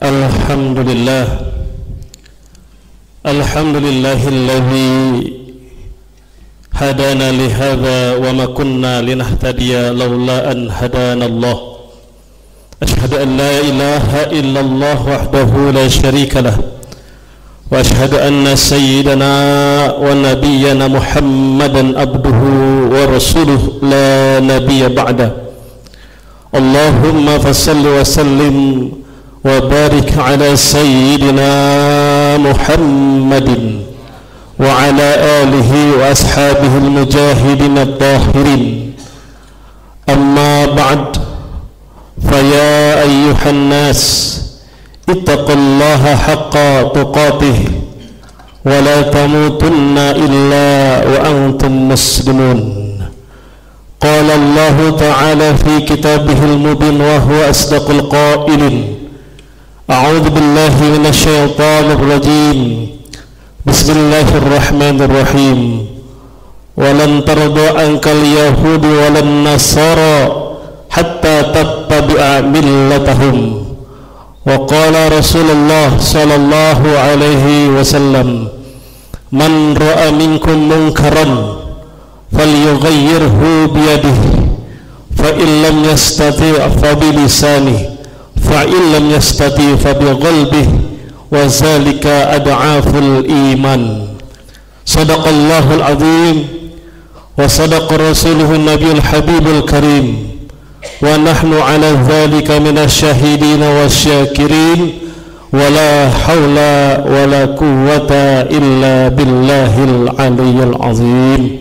Alhamdulillah, alhamdulillahilladzi hadana lihadza wa ma kunna linahtadiya laula an hadana Allah. Ashhadu an la ilaha illallah wahdahu la syarika lah, wa ashhadu anna sayyidana wa nabiyyana Muhammadan abduhu wa rasuluh la nabiyya ba'da. Allahumma fassalli wa sallim wa barik ala sayyidina Muhammadin wa ala alihi wa ashabihi al-mujahidin at-tahirin. Amma ba'd, faya ayyuhan nas ittaqullaha haqqa tuqatih wa la tamutunna illa wa antum muslimun. Qala Allah ta'ala fi kitabihil mubin wa huwa asdaqul qailin. A'udzu billahi minasy syaithanir rajim. Bismillahirrahmanirrahim. Walan tarda ankal yahudi walan nasara hatta tattabi'a millatahum. Wa qala Rasulullah sallallahu alaihi wasallam, man ra'a minkum munkaran falyughayyirhu biyadihi, fa in lam yastati' fa bilisanihi, fa in lam yastati' fa biqalbihi, wa zalika ad'aful iman. Sadaqallahul azim wa sadaqa rasuluhun nabiyul habibul karim, wa nahnu ala dhalika minasyahidin wasyakirin, wa la hawla wa la quwwata illa billahil aliyyil azim.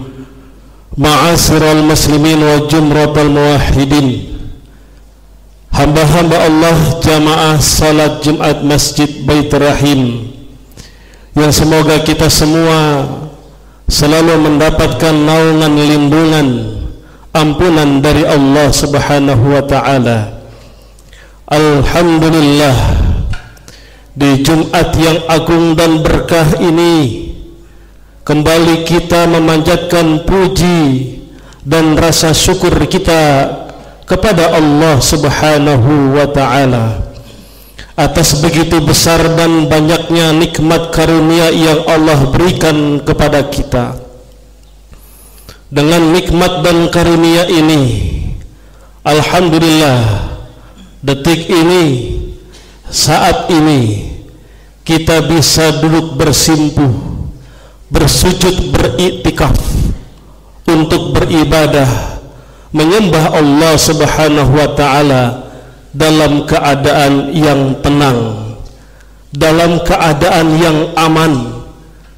Ma'asyiral muslimin wa jumratal muwahhidin, hamba-hamba Allah jamaah salat Jumat Masjid Baitur Rahim, yang semoga kita semua selalu mendapatkan naungan lindungan ampunan dari Allah Subhanahu wa ta'ala. Alhamdulillah, di Jumat yang agung dan berkah ini kembali kita memanjatkan puji dan rasa syukur kita kepada Allah Subhanahu wa ta'ala atas begitu besar dan banyaknya nikmat karunia yang Allah berikan kepada kita. Dengan nikmat dan karunia ini, alhamdulillah, detik ini, saat ini kita bisa duduk bersimpuh, bersujud, beriktikaf untuk beribadah, menyembah Allah Subhanahu wa ta'ala dalam keadaan yang tenang, dalam keadaan yang aman,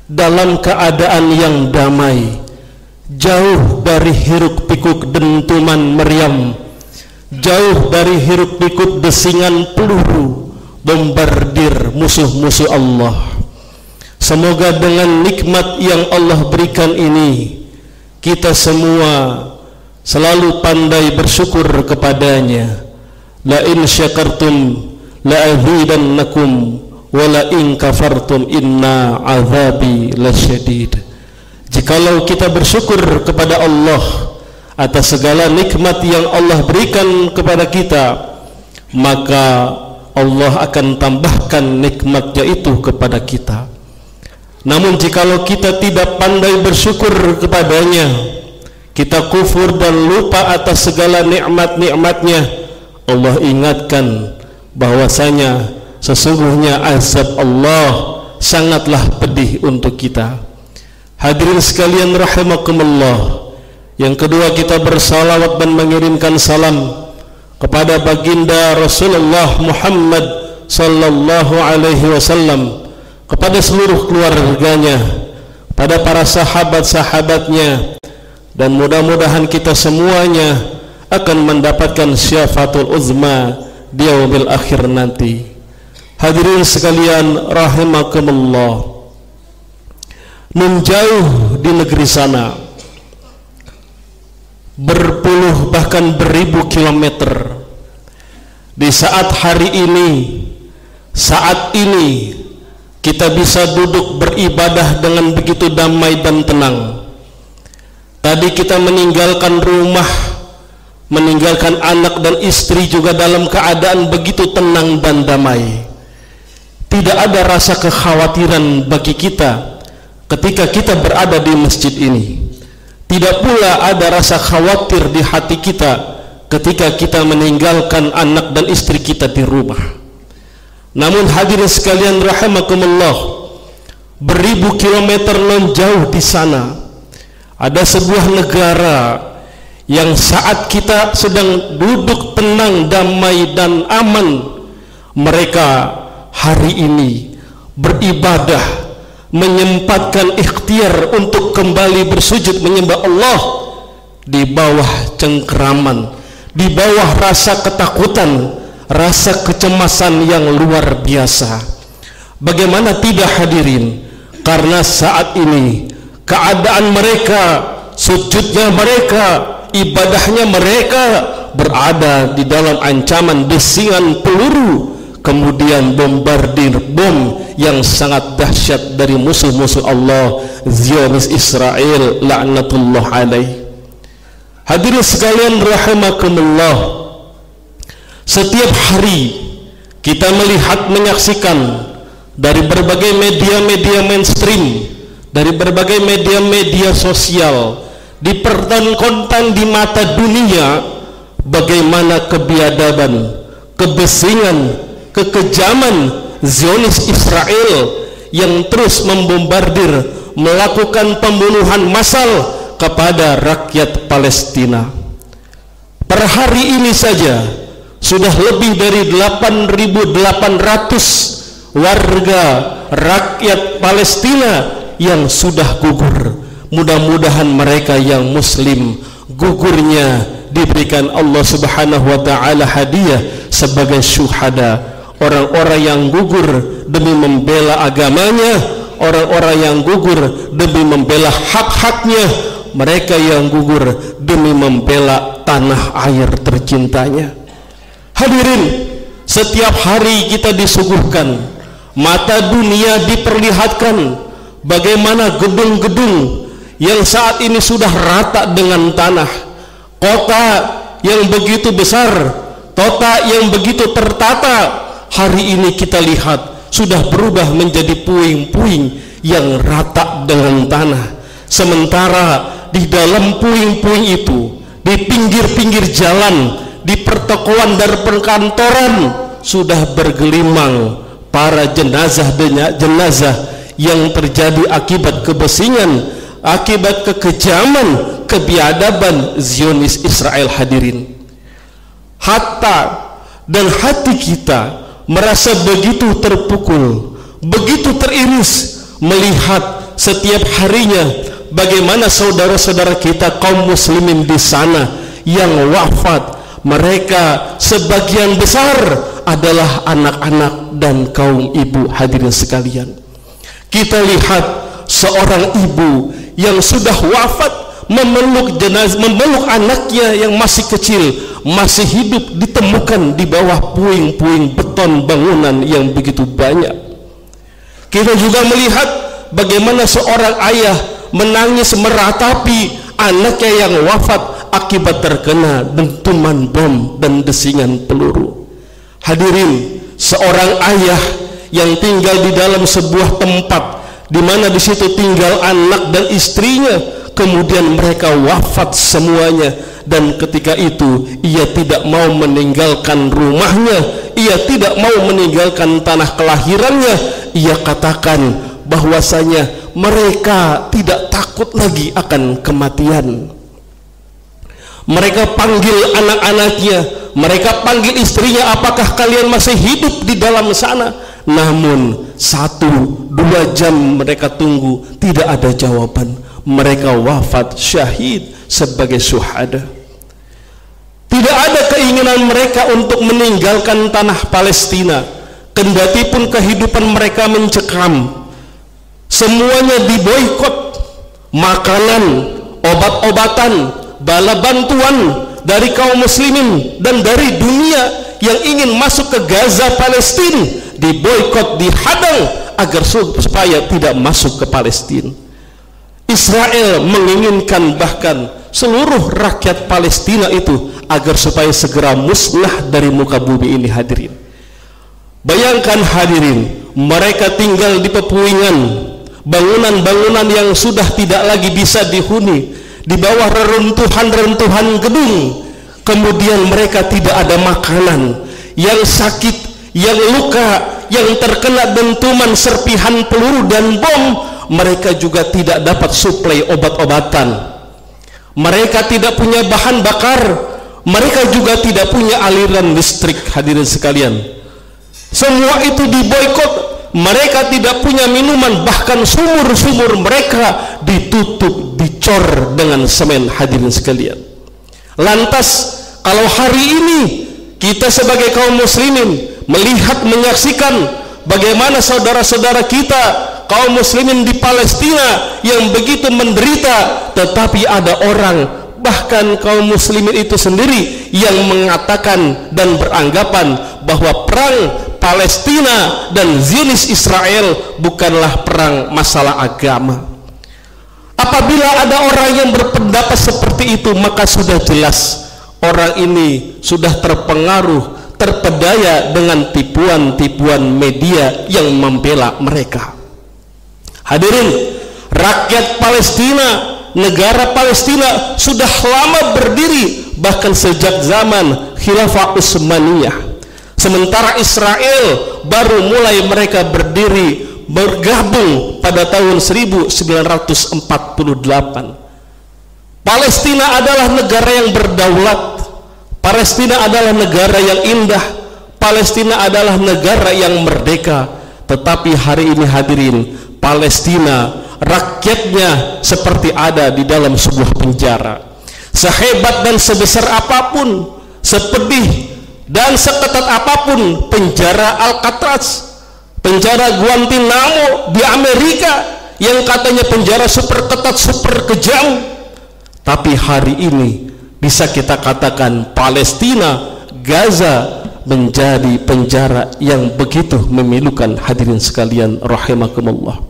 dalam keadaan yang damai, jauh dari hiruk pikuk dentuman meriam, jauh dari hiruk pikuk desingan peluru bombardir musuh-musuh Allah. Semoga dengan nikmat yang Allah berikan ini, kita semua selalu pandai bersyukur kepadanya. La in syakartum la azidannakum wa la in kafartum inna azabi lasyadid. Jikalau kita bersyukur kepada Allah atas segala nikmat yang Allah berikan kepada kita, maka Allah akan tambahkan nikmatnya itu kepada kita. Namun jikalau kita tidak pandai bersyukur kepadanya, kita kufur dan lupa atas segala nikmat-nikmatnya, Allah ingatkan bahwasanya sesungguhnya azab Allah sangatlah pedih untuk kita. Hadirin sekalian rahimakumullah, yang kedua kita bersalawat dan mengirimkan salam kepada baginda Rasulullah Muhammad sallallahu alaihi wasallam, kepada seluruh keluarganya, pada para sahabat-sahabatnya, dan mudah-mudahan kita semuanya akan mendapatkan syafaatul uzma di yaumil akhir nanti. Hadirin sekalian rahimakumullah, menjauh di negeri sana berpuluh bahkan beribu kilometer, di saat hari ini, saat ini kita bisa duduk beribadah dengan begitu damai dan tenang. Tadi kita meninggalkan rumah, meninggalkan anak dan istri juga dalam keadaan begitu tenang dan damai. tidak ada rasa kekhawatiran bagi kita ketika kita berada di masjid ini. Tidak pula ada rasa khawatir di hati kita ketika kita meninggalkan anak dan istri kita di rumah. Namun hadirin sekalian rahimakumullah, beribu kilometer non jauh di sana ada sebuah negara yang saat kita sedang duduk tenang, damai dan aman, mereka hari ini beribadah, menyempatkan ikhtiar untuk kembali bersujud menyembah Allah di bawah cengkeraman, di bawah rasa ketakutan, rasa kecemasan yang luar biasa. Bagaimana tidak hadirin, karena saat ini keadaan mereka, sujudnya mereka, ibadahnya mereka berada di dalam ancaman desingan peluru, kemudian bombardir bom yang sangat dahsyat dari musuh-musuh Allah, Zionis Israel laknatullah alaih. Hadirin sekalian rahimakumullah, setiap hari kita melihat, menyaksikan dari berbagai media-media mainstream, dari berbagai media-media sosial, dipertontonkan di mata dunia bagaimana kebiadaban, kebesingan, kekejaman Zionis Israel yang terus membombardir, melakukan pembunuhan massal kepada rakyat Palestina. Per hari ini saja sudah lebih dari 8.800 warga rakyat Palestina yang sudah gugur. Mudah-mudahan mereka yang muslim gugurnya diberikan Allah Subhanahu wa taala hadiah sebagai syuhada. Orang-orang yang gugur demi membela agamanya, orang-orang yang gugur demi membela hak-haknya, mereka yang gugur demi membela tanah air tercintanya. Hadirin, setiap hari kita disuguhkan, mata dunia diperlihatkan bagaimana gedung-gedung yang saat ini sudah rata dengan tanah, kota yang begitu besar, kota yang begitu tertata, hari ini kita lihat sudah berubah menjadi puing-puing yang rata dengan tanah. Sementara di dalam puing-puing itu, di pinggir-pinggir jalan, di pertokoan dan perkantoran sudah bergelimang para jenazah yang terjadi akibat kebesingan, akibat kekejaman, kebiadaban Zionis Israel. Hadirin, hatta dan hati kita merasa begitu terpukul, begitu teriris melihat setiap harinya bagaimana saudara-saudara kita kaum muslimin di sana yang wafat. Mereka sebagian besar adalah anak-anak dan kaum ibu. Hadirin sekalian, kita lihat seorang ibu yang sudah wafat memeluk jenazah, memeluk anaknya yang masih kecil, masih hidup, ditemukan di bawah puing-puing beton bangunan yang begitu banyak. Kita juga melihat bagaimana seorang ayah menangis meratapi anaknya yang wafat akibat terkena dentuman bom dan desingan peluru. Hadirin, seorang ayah yang tinggal di dalam sebuah tempat di mana di situ tinggal anak dan istrinya, kemudian mereka wafat semuanya, dan ketika itu ia tidak mau meninggalkan rumahnya, ia tidak mau meninggalkan tanah kelahirannya. Ia katakan bahwasanya mereka tidak takut lagi akan kematian. Mereka panggil anak-anaknya, mereka panggil istrinya, apakah kalian masih hidup di dalam sana? Namun 1-2 jam mereka tunggu, tidak ada jawaban. Mereka wafat syahid sebagai syuhada. Tidak ada keinginan mereka untuk meninggalkan tanah Palestina, kendati pun kehidupan mereka mencekam. Semuanya diboikot, makanan, obat-obatan, bala bantuan dari kaum muslimin dan dari dunia yang ingin masuk ke Gaza Palestina diboikot, dihadang agar supaya tidak masuk ke Palestina. Israel menginginkan bahkan seluruh rakyat Palestina itu agar supaya segera musnah dari muka bumi ini. Hadirin, bayangkan hadirin, mereka tinggal di pepuingan, bangunan-bangunan yang sudah tidak lagi bisa dihuni, di bawah reruntuhan-reruntuhan gedung. Kemudian mereka tidak ada makanan, yang sakit, yang luka, yang terkena dentuman serpihan peluru dan bom, mereka juga tidak dapat suplai obat-obatan. Mereka tidak punya bahan bakar, mereka juga tidak punya aliran listrik. Hadirin sekalian, semua itu diboikot. Mereka tidak punya minuman, bahkan sumur-sumur mereka ditutup, dicor dengan semen. Hadirin sekalian, lantas kalau hari ini kita sebagai kaum muslimin melihat, menyaksikan bagaimana saudara-saudara kita kaum muslimin di Palestina yang begitu menderita, tetapi ada orang, bahkan kaum muslimin itu sendiri, yang mengatakan dan beranggapan bahwa perang Palestina dan Zionis Israel bukanlah perang masalah agama. Apabila ada orang yang berpendapat seperti itu, maka sudah jelas orang ini sudah terpengaruh, terpedaya dengan tipuan-tipuan media yang membela mereka. Hadirin, rakyat Palestina, negara Palestina sudah lama berdiri, bahkan sejak zaman Khilafah Utsmaniyah. Sementara Israel baru mulai mereka berdiri, bergabung pada tahun 1948. Palestina adalah negara yang berdaulat, Palestina adalah negara yang indah, Palestina adalah negara yang merdeka. Tetapi hari ini hadirin, Palestina rakyatnya seperti ada di dalam sebuah penjara. Sehebat dan sebesar apapun, sepedih dan seketat apapun penjara Alcatraz, penjara Guantanamo di Amerika yang katanya penjara super ketat, super kejam, tapi hari ini bisa kita katakan Palestina, Gaza menjadi penjara yang begitu memilukan. Hadirin sekalian rahimakumullah.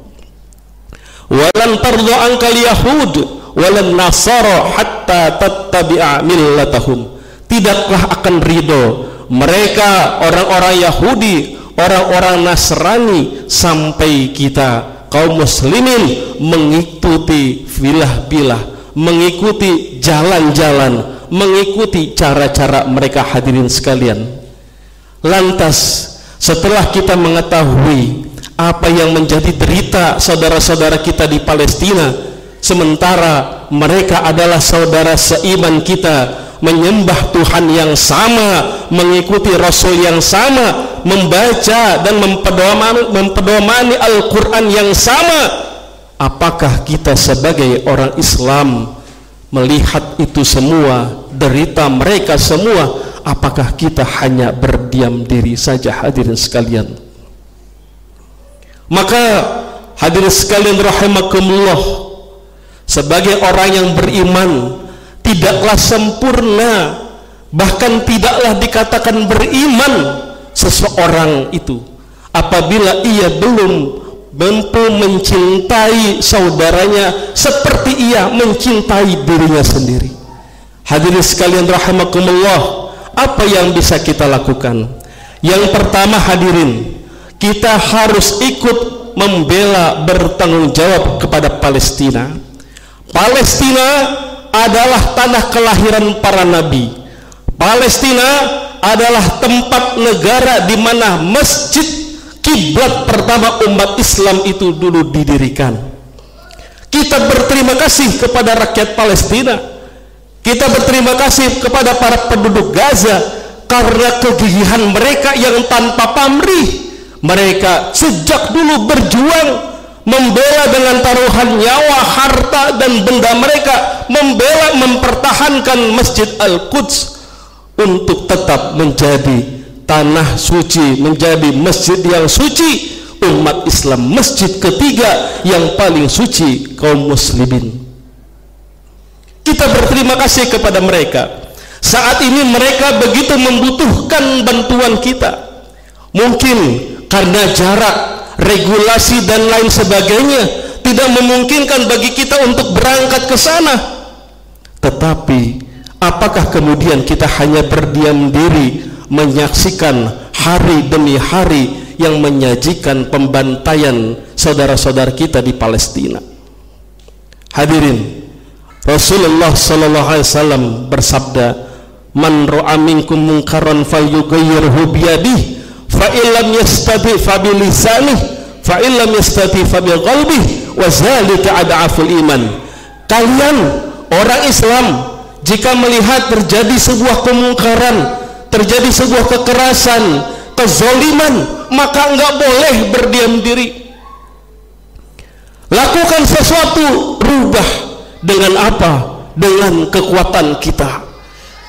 Walan tardha ankal yahud walan nasara hatta tattabi'a millatahum. Tidaklah akan ridho mereka orang-orang Yahudi, orang-orang Nasrani, sampai kita kaum muslimin mengikuti bilah-bilah, mengikuti jalan-jalan, mengikuti cara-cara mereka. Hadirin sekalian, lantas setelah kita mengetahui apa yang menjadi derita saudara-saudara kita di Palestina, sementara mereka adalah saudara seiman kita, menyembah Tuhan yang sama, mengikuti Rasul yang sama, membaca dan mempedomani Al-Quran yang sama, apakah kita sebagai orang Islam melihat itu semua, derita mereka semua, apakah kita hanya berdiam diri saja? Hadirin sekalian, maka hadirin sekalian rahimakumullah, sebagai orang yang beriman, tidaklah sempurna, bahkan tidaklah dikatakan beriman seseorang itu apabila ia belum mampu mencintai saudaranya seperti ia mencintai dirinya sendiri. Hadirin sekalian rahimakumullah, apa yang bisa kita lakukan? Yang pertama hadirin, kita harus ikut membela, bertanggung jawab kepada Palestina. Palestina adalah tanah kelahiran para nabi. Palestina adalah tempat negara di mana masjid kiblat pertama umat Islam itu dulu didirikan. Kita berterima kasih kepada rakyat Palestina. Kita berterima kasih kepada para penduduk Gaza karena kegigihan mereka yang tanpa pamrih. Mereka sejak dulu berjuang, membela dengan taruhan nyawa, harta dan benda mereka, membela, mempertahankan Masjid Al-Quds untuk tetap menjadi tanah suci, menjadi masjid yang suci umat Islam, masjid ketiga yang paling suci kaum muslimin. Kita berterima kasih kepada mereka. Saat ini mereka begitu membutuhkan bantuan kita. Mungkin karena jarak, regulasi dan lain sebagainya tidak memungkinkan bagi kita untuk berangkat ke sana. Tetapi apakah kemudian kita hanya berdiam diri menyaksikan hari demi hari yang menyajikan pembantaian saudara-saudara kita di Palestina. Hadirin, Rasulullah sallallahu alaihi wasallam bersabda, "Man ra'a minkum munkaran falyughayyirhu biyadihi, fa illam yastati fa bilisanihi, fa illam yastati fa biqalbihi, wa zalika ad'aful iman." Kalian orang Islam jika melihat terjadi sebuah kemungkaran, terjadi sebuah kekerasan, kezaliman, maka enggak boleh berdiam diri. Lakukan sesuatu, rubah. Dengan apa? Dengan kekuatan kita.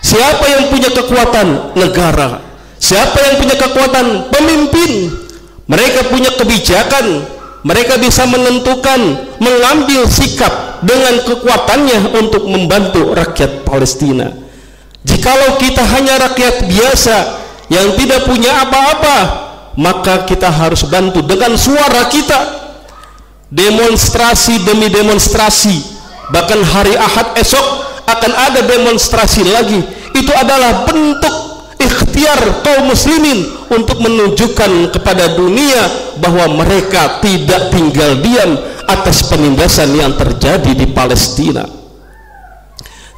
Siapa yang punya kekuatan? Negara. Siapa yang punya kekuatan? Pemimpin. Mereka punya kebijakan, mereka bisa menentukan, mengambil sikap dengan kekuatannya untuk membantu rakyat Palestina. Jikalau kita hanya rakyat biasa yang tidak punya apa-apa, maka kita harus bantu dengan suara kita. Demonstrasi demi demonstrasi, bahkan hari Ahad esok akan ada demonstrasi lagi. Itu adalah bentuk ikhtiar kaum muslimin untuk menunjukkan kepada dunia bahwa mereka tidak tinggal diam atas penindasan yang terjadi di Palestina.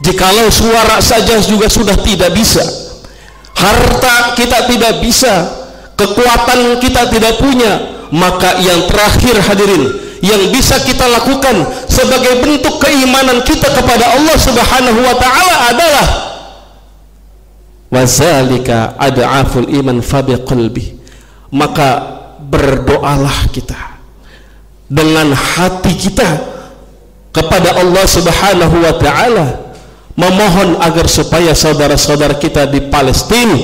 Jikalau suara saja juga sudah tidak bisa, harta kita tidak bisa, kekuatan kita tidak punya, maka yang terakhir hadirin, yang bisa kita lakukan sebagai bentuk keimanan kita kepada Allah Subhanahu wa taala adalah wazalika ad'aful iman fabiqalbi. Maka berdoalah kita dengan hati kita kepada Allah Subhanahu wa taala, memohon agar supaya saudara-saudara kita di Palestina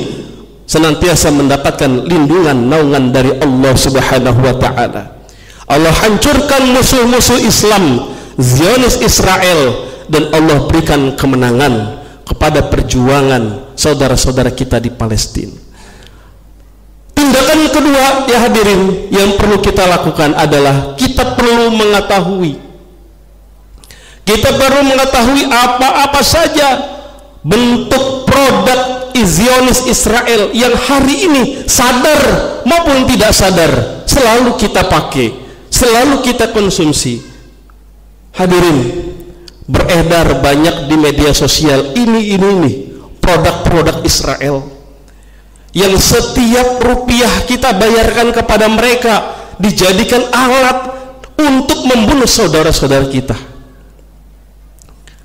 senantiasa mendapatkan lindungan naungan dari Allah Subhanahu wa taala. Allah hancurkan musuh-musuh Islam, Zionis Israel, dan Allah berikan kemenangan kepada perjuangan saudara-saudara kita di Palestina. Tindakan kedua ya hadirin yang perlu kita lakukan adalah kita perlu mengetahui apa-apa saja bentuk produk Zionis Israel yang hari ini sadar maupun tidak sadar selalu kita pakai, selalu kita konsumsi. Hadirin, beredar banyak di media sosial ini produk-produk Israel yang setiap rupiah kita bayarkan kepada mereka dijadikan alat untuk membunuh saudara-saudara kita.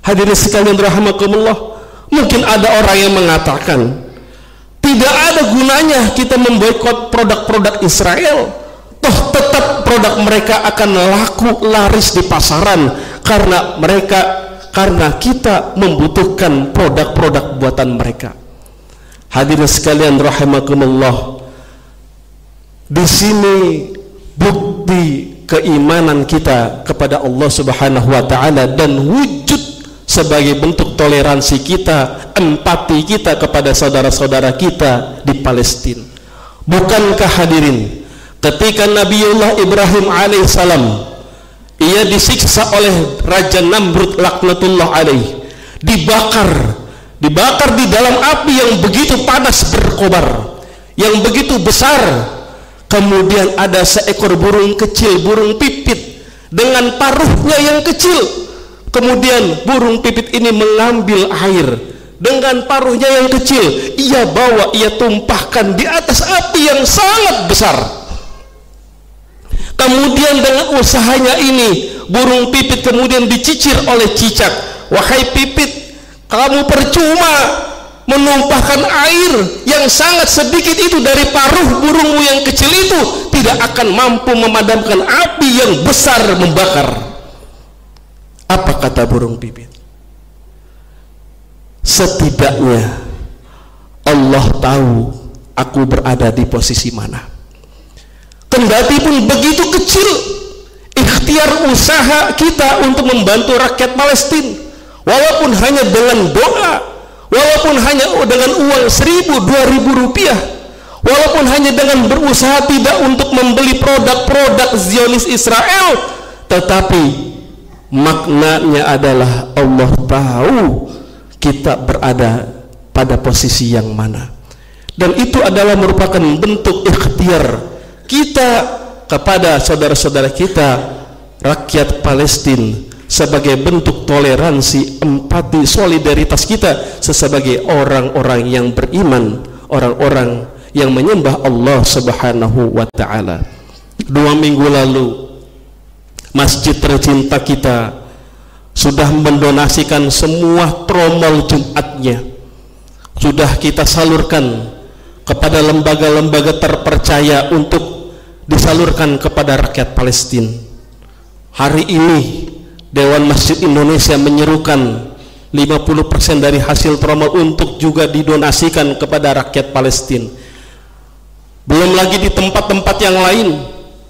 Hadirin sekalian rahimakumullah, mungkin ada orang yang mengatakan tidak ada gunanya kita memboikot produk-produk Israel, toh tetap produk mereka akan laku laris di pasaran karena kita membutuhkan produk-produk buatan mereka. Hadirin sekalian rahimakumullah, di sini bukti keimanan kita kepada Allah Subhanahu wa taala dan wujud sebagai bentuk toleransi kita, empati kita kepada saudara-saudara kita di Palestina. Bukankah hadirin, ketika Nabiullah Ibrahim alaihissalam ia disiksa oleh Raja Namrud laknatullah alaih, dibakar di dalam api yang begitu panas berkobar, yang begitu besar. Kemudian ada seekor burung kecil, burung pipit dengan paruhnya yang kecil. Kemudian burung pipit ini mengambil air dengan paruhnya yang kecil, ia bawa, ia tumpahkan di atas api yang sangat besar. Kemudian dengan usahanya ini, burung pipit kemudian dicicir oleh cicak. Wahai pipit, kamu percuma menumpahkan air yang sangat sedikit itu dari paruh burungmu yang kecil itu, tidak akan mampu memadamkan api yang besar membakar. Apa kata burung pipit? Setidaknya Allah tahu aku berada di posisi mana. Kendati pun begitu kecil ikhtiar usaha kita untuk membantu rakyat Palestina, walaupun hanya dengan doa, walaupun hanya dengan uang 1.000-2.000 rupiah, walaupun hanya dengan berusaha tidak untuk membeli produk-produk Zionis Israel, tetapi maknanya adalah Allah tahu kita berada pada posisi yang mana, dan itu adalah merupakan bentuk ikhtiar kita kepada saudara-saudara kita rakyat Palestina sebagai bentuk toleransi, empati, solidaritas kita sebagai orang-orang yang beriman, orang-orang yang menyembah Allah Subhanahu wa ta'ala. 2 minggu lalu masjid tercinta kita sudah mendonasikan semua tromol Jumatnya, sudah kita salurkan kepada lembaga-lembaga terpercaya untuk disalurkan kepada rakyat Palestina. Hari ini Dewan Masjid Indonesia menyerukan 50% dari hasil tromol untuk juga didonasikan kepada rakyat Palestina. Belum lagi di tempat-tempat yang lain,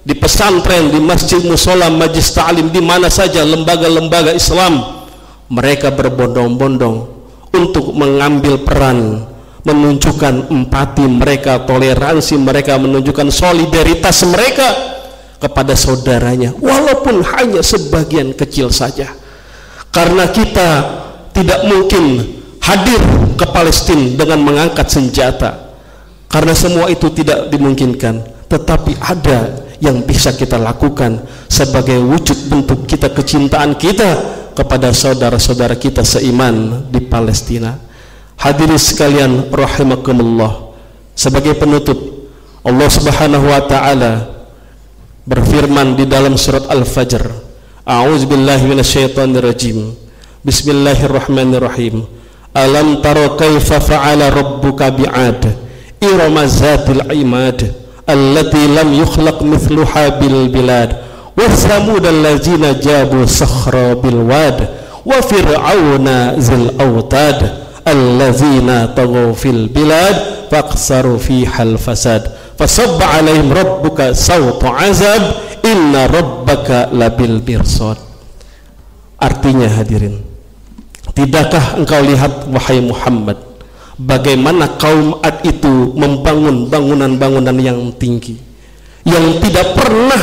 di pesantren, di masjid, musola, majlis ta'lim, di mana saja lembaga-lembaga Islam, mereka berbondong-bondong untuk mengambil peran, menunjukkan empati mereka, toleransi mereka, menunjukkan solidaritas mereka kepada saudaranya, walaupun hanya sebagian kecil saja. Karena kita tidak mungkin hadir ke Palestina dengan mengangkat senjata, karena semua itu tidak dimungkinkan. Tetapi ada yang bisa kita lakukan sebagai wujud bentuk kita, kecintaan kita kepada saudara-saudara kita seiman di Palestina. Hadirin sekalian rahimakumullah, sebagai penutup, Allah Subhanahu wa ta'ala berfirman di dalam surat Al-Fajr, a'udzubillahi minasyaitonirrajim, bismillahirrahmanirrahim, alam tara kaifa fa'ala rabbuka bi'ad irama zatil imad allati lam yukhlaq mithluha bil bilad wa thamud allazina jabu sakhra bil wad wa fir'auna zil autad allazina taghaw fil bilad faqsaru fiha al fasad fasabba alaihim rabbuka sawta azab inna rabbaka labil mirsad. Artinya hadirin, tidakkah engkau lihat wahai Muhammad bagaimana kaum Ad itu membangun bangunan-bangunan yang tinggi, yang tidak pernah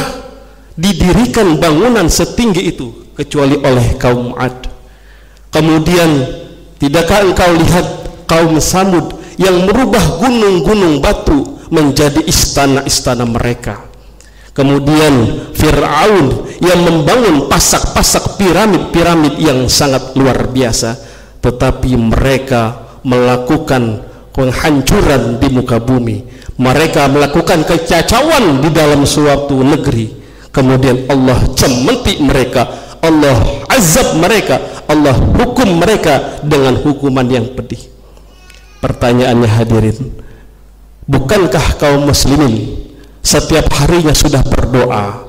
didirikan bangunan setinggi itu kecuali oleh kaum Ad. Kemudian tidakkah engkau lihat kaum Samud yang merubah gunung-gunung batu menjadi istana-istana mereka. Kemudian Fir'aun yang membangun pasak-pasak piramid-piramid yang sangat luar biasa, tetapi mereka melakukan penghancuran di muka bumi, mereka melakukan kekacauan di dalam suatu negeri. Kemudian Allah cemeti mereka, Allah azab mereka, Allah hukum mereka dengan hukuman yang pedih. Pertanyaannya hadirin, bukankah kaum muslimin setiap harinya sudah berdoa,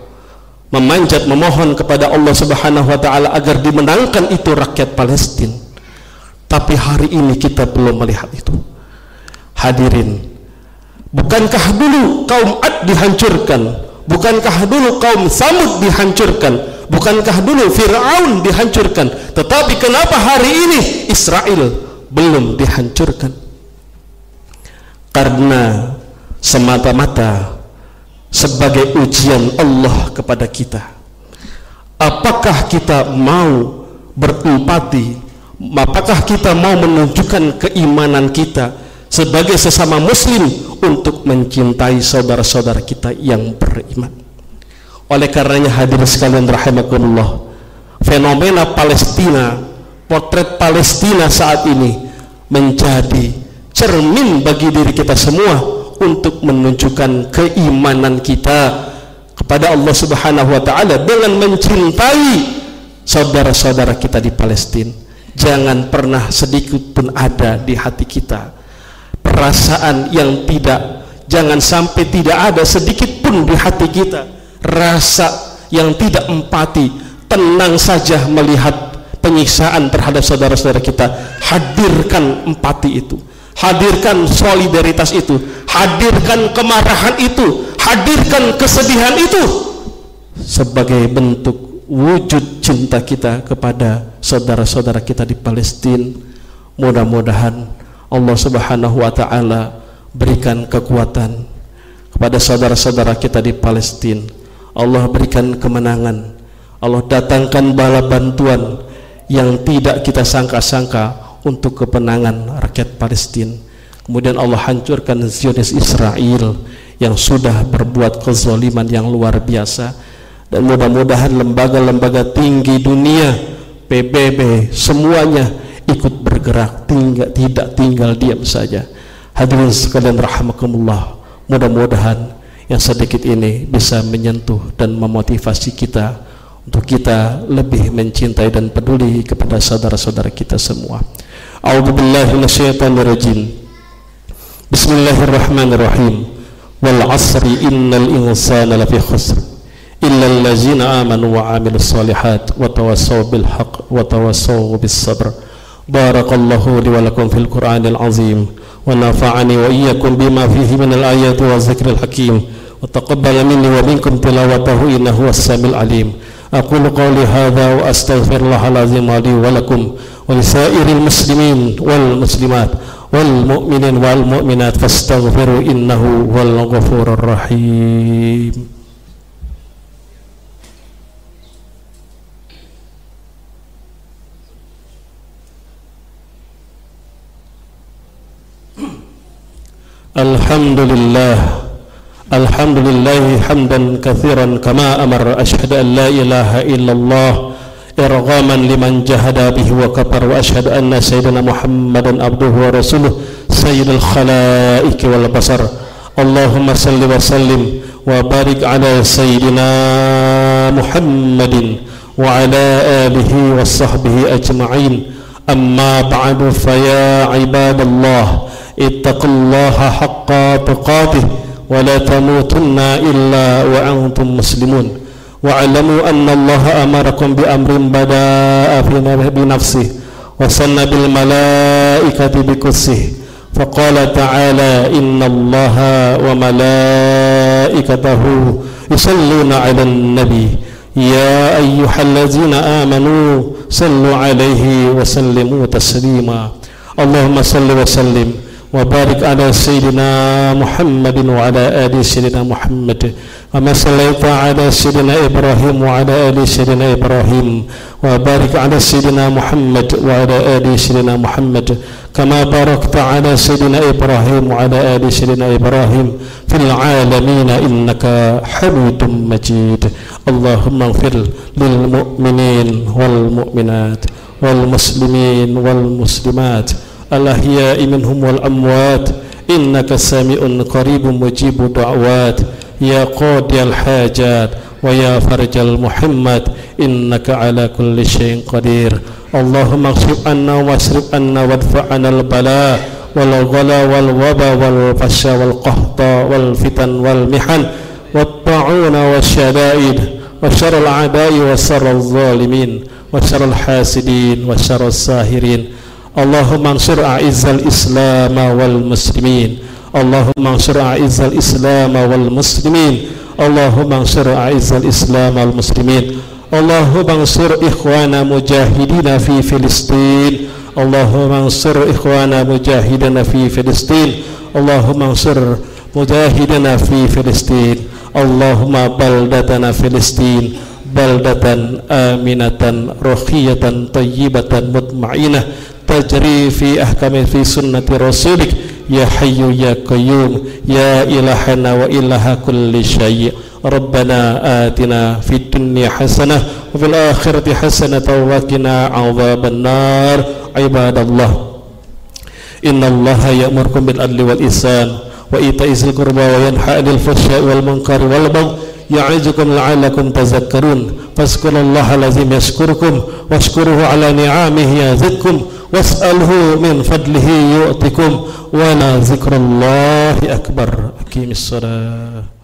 memanjat, memohon kepada Allah Subhanahu wa ta'ala agar dimenangkan itu rakyat Palestina? Tapi hari ini kita belum melihat itu. Hadirin, bukankah dulu kaum Ad dihancurkan? Bukankah dulu kaum Samud dihancurkan? Bukankah dulu Fir'aun dihancurkan? Tetapi kenapa hari ini Israel belum dihancurkan? Karena semata-mata sebagai ujian Allah kepada kita. Apakah kita mau berempati? Apakah kita mau menunjukkan keimanan kita sebagai sesama muslim untuk mencintai saudara-saudara kita yang beriman? Oleh karenanya hadirin sekalian rahimakumullah, fenomena Palestina, potret Palestina saat ini menjadi cermin bagi diri kita semua untuk menunjukkan keimanan kita kepada Allah Subhanahu wa ta'ala dengan mencintai saudara-saudara kita di Palestina. Jangan pernah sedikit pun ada di hati kita perasaan yang tidak, jangan sampai tidak ada sedikit pun di hati kita rasa yang tidak empati, tenang saja melihat penyiksaan terhadap saudara-saudara kita. Hadirkan empati itu, hadirkan solidaritas itu, hadirkan kemarahan itu, hadirkan kesedihan itu sebagai bentuk wujud cinta kita kepada saudara-saudara kita di Palestina. Mudah-mudahan Allah Subhanahu wa ta'ala berikan kekuatan kepada saudara-saudara kita di Palestina. Allah berikan kemenangan, Allah datangkan bala bantuan yang tidak kita sangka-sangka untuk kemenangan rakyat Palestina. Kemudian Allah hancurkan Zionis Israel yang sudah berbuat kezaliman yang luar biasa. Dan mudah-mudahan lembaga-lembaga tinggi dunia, PBB, semuanya ikut bergerak, tidak tinggal diam saja. Hadirin sekalian rahimakumullah, mudah-mudahan yang sedikit ini bisa menyentuh dan memotivasi kita untuk kita lebih mencintai dan peduli kepada saudara-saudara kita semua. A'udzubillahi minasyaitonirrajim. Bismillahirrahmanirrahim. Wal 'asri innal insana lafi khusr illa allazina amanu wa 'amilus solihat wa tawassaw bil haqq wa tawassaw bis sabr. Barakallahu li wa lakum fil Qur'anil azim wa nafa'ani wa iyyakum bima fihi minal ayati wa dzikril hakim wa taqabbala minni wa minkum tilawatahu innahu was-sami'ul alim. Aqulu qawli hadza wa astaghfirullahal azim li wa lakum wa lisairil muslimin wal muslimat wal mu'minin wal mu'minat fastaghfiru innahu wal ghafurur rahim. Alhamdulillah hamdan katsiran kama amar, asyhadu an la ilaha illallah irghaman liman jahada bihi wa kafar, wa asyhadu anna sayyidina Muhammadan abduhu wa rasuluh sayyidul khalaiqi wal basar. Allahumma salli wa sallim wa barik ala sayyidina Muhammadin wa ala alihi wa sahbihi ajma'in. Amma ba'du, fa ya ibadallah ittaqullaha haqqa tuqatih wa la tamutunna illa wa antum muslimun. Wa'alamu anna Allah amarakum bi amrin bada'a fi nafsihi wa sanna bil malaikati bi kussihi. Faqala ta'ala inna Allaha wa malaikatahu yusalluna 'alan nabi ya ayyuhallazina amanu sallu 'alaihi wa sallimu taslima. Allahumma salli wa sallim wa barik ala sayyidina Muhammadin wa ala ali sayyidina Muhammad kama sallaita ala sayyidina Ibrahim wa ala ali sayyidina Ibrahim wa barik ala sayyidina Muhammad wa ala ali sayyidina Muhammad kama barakta ala sayyidina Ibrahim wa ala ali sayyidina Ibrahim fil alamin innaka Hamidum Majid. Allahumma ighfir lil mu'minin wal mu'minat wal muslimin wal muslimat al-ahya'i minhum wal amwat innaka sami'un qaribun mujibud da'wat ya qadiyal hajat wa ya farjal muhammad innaka ala kulli syai'in qadir. Allahumma akshif anna wasrif anna wadfa'ana al-bala wal ghala wal waba wal fasha wal qahta wal fitan wal mihan wat ta'una wasyada'id wa syarrul a'da'i wa syarrul zalimin wa syarrul hasidin wa syarrul sahirin. Allahumma ansur a'izzal islam wal muslimin. Allahumma ansur a'izzal islam wal muslimin. Allahumma ansur a'izzal islam wal muslimin. Allahumma ansur ikhwana mujahidina fi Filistin. Allahumma ansur ikhwana mujahidina fi Filistin. Allahumma ansur mujahidina fi Filistin. Allahumma baldatana Filistin baldatan aminatan rakhiyatan tayyibatan mutma'inah tajri fi ahkami fi sunnati rasulik ya hayyu ya qayyum ya ilahana wa ilaha kulli syai'. Rabbana atina fid dunya hasanah wa fil akhirati hasanah wa qina adzaban nar. Ibadallah, innallaha ya'murukum bil adli wal ihsan wa ita'i dzil qurba wa yanha 'anil fahsya'i wal munkari wal baghi ya'izukum la'allakum tadhakkarun. Fazkurullaha lazim yashkurukum washkuruhu ala ni'amihi yazidkum was'alhu min fadlihi yu'tikum wa la zikrullahi akbar. Aqimis shalah.